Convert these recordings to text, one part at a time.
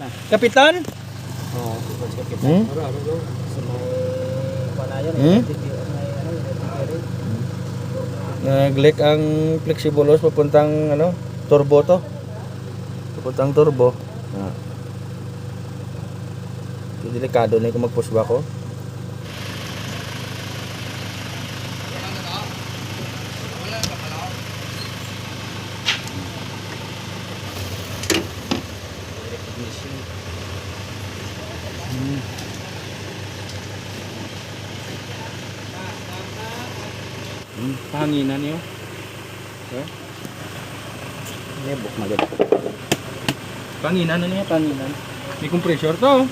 Kapitan? Oo, kapitan. Hmm? Sa may panayan, Hmm? Nag-leak ang flexibulos papuntang turbo to. Papuntang turbo. Ah. Delikado na kung magpusba ko. Panginan niyo. Okay. Nebok magad. Panginan niya, panginan. May compressor to.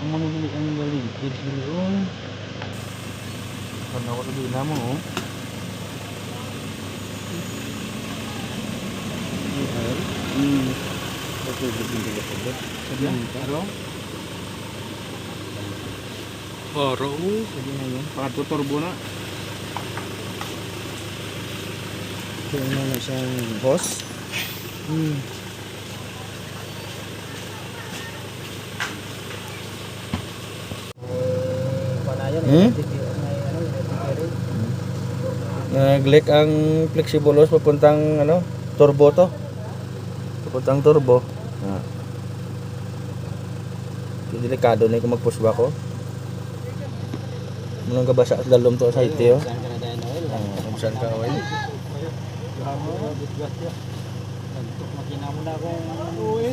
Ang manubili ang galigid yun. Karena ako sabihin na mo, oh. Betul betul betul. Sabihan aro. Aro. Sabihin na yun. Patuturbo na. Kaya na siyang hose. Panayan, Nag-leak ang flexibulos papuntang turbo to. Papuntang turbo. Ah. Delikado na kung magpusba ko. Munang gabasa at dalom to sa ite, oh. Kung saan ka oil. Makina mo na kung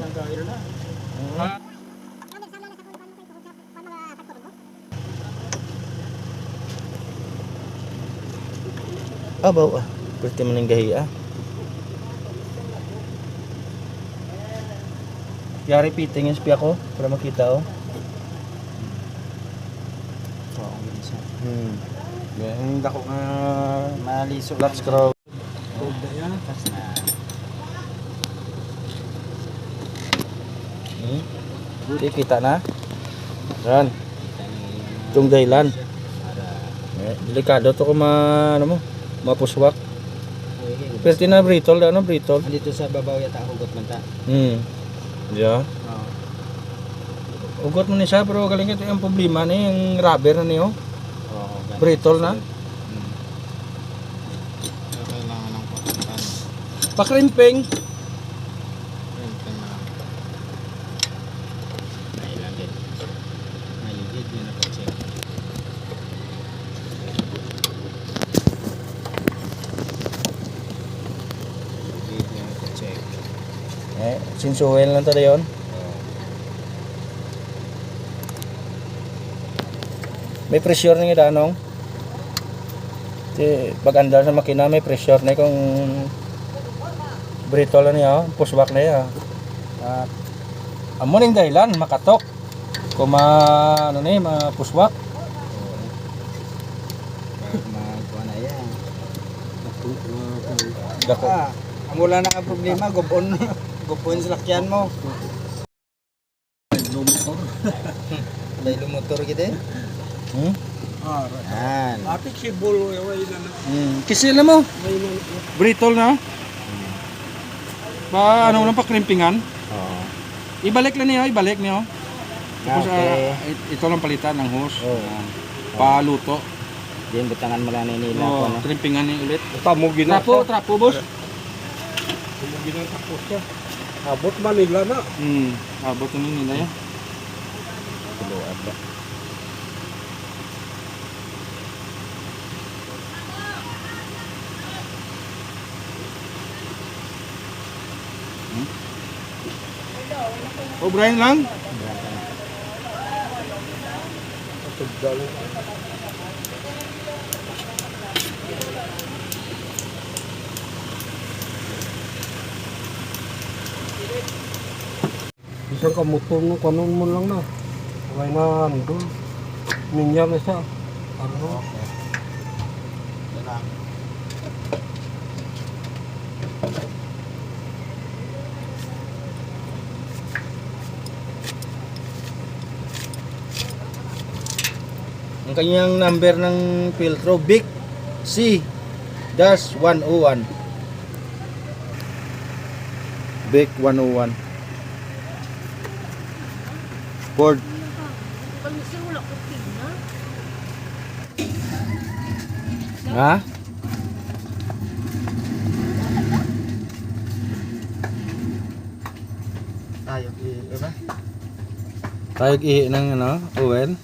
saan ka oil na. Abaw ah. Pwede mo nang gahi ah. Yari piting yung spia ko para makita, oh. Oo, ganun siya. Yung dako nga Maliso flat screw. Tapos na. Hindi kita na. Yan. Itong dahilan. Delikado to kung mapuswak. Pero tinabritol, britol. Dito sa babaw yata hugot man ta. Yeah. Oo. Ugot mo ni siya, pero galing ito yung problema na yung rubber na niyo. Oo, Brittle na. Kailangan ng patuntan. Pakrimping. Renten na. Nailan din. Nailigid yun ako check. Nailigid yun ako check. Sinsuhin lang tayo yun. May pressure na nga danong. Pag andar sa makina may pressure na kung brittle na niya, pushback na niya. Amo ning dahilan makatok. Kung ma-pushback. Magkuha na yan. Dako. Ang wala na ang problema, gupon sa lakyan mo. May lumotor gitu eh. Yan. Atik si Bolo yung Kasi alam mo, brittle na. Ano lang pakrimpingan. Oo. Ibalik lang niyo, Tapos Okay. ito lang palitan ng hose. Oo. Paluto. Diyan butangan mo lang nila ko no. Krimpingan niya ulit. Tamugin na Trapo boss. Tamugin na tapos siya. Abot Manila na. Abot na nila yan. Keluar ba. O Brian lang. Isang kamotor mo, kanon mo lang na. Sabay na, nandun. Ninya na siya. Ano? Okay. Yan lang. Ang kanyang number ng filtro, Bic C-101. Bic 101. Ford. Ha? Tayo, iba? Tayo ihi ng ano, Owen.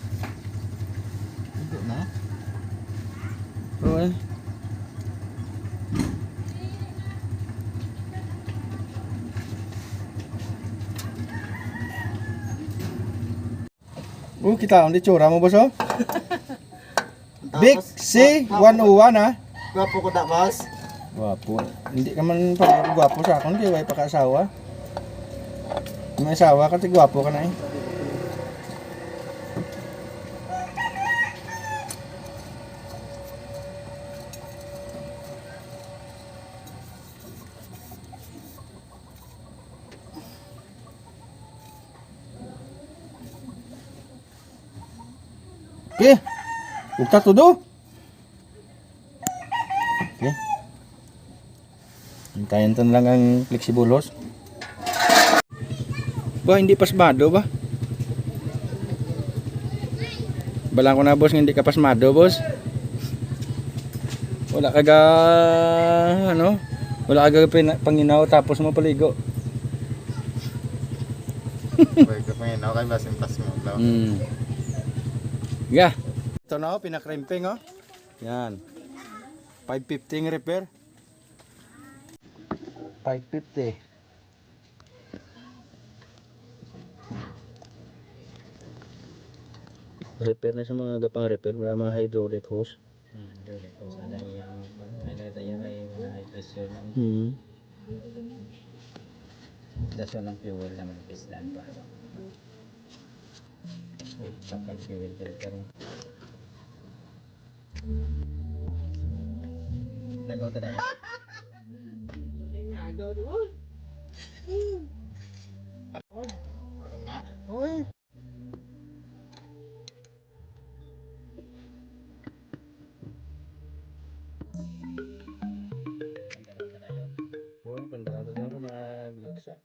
Hindi na. Owen. Kita ang ditsura mo, boss, oh. Bic C-101, ha? Gwapo ko na, boss. Gwapo. Hindi ka man pala gwapo sa akin, di ba ipaka-asawa? May asawa ka, gwapo ka na eh. Okay. Bukta todo. Okay. Hintayin lang ang flexible hose. Ba, hindi pasmado ba? Bala ko na, boss, hindi ka pasmado, boss. Wala ka ga, ano? Wala ka ga panginaw tapos mo paligo. Pwede ko ngayon, okay ba? Simpas mo. Yeah. Ito na ako, pinakrimping, oh. Yan. 550 ng repair. 550. Repair na sa mga gapang repair, wala mga hydraulic hose. Hydraulic hose. Ano yung ay high pressure lang. Daso ng fuel naman, pislan pa. Sakal fuel filter. Nagaw ta dahil. Pandarado na ako maglagsa.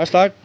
Start.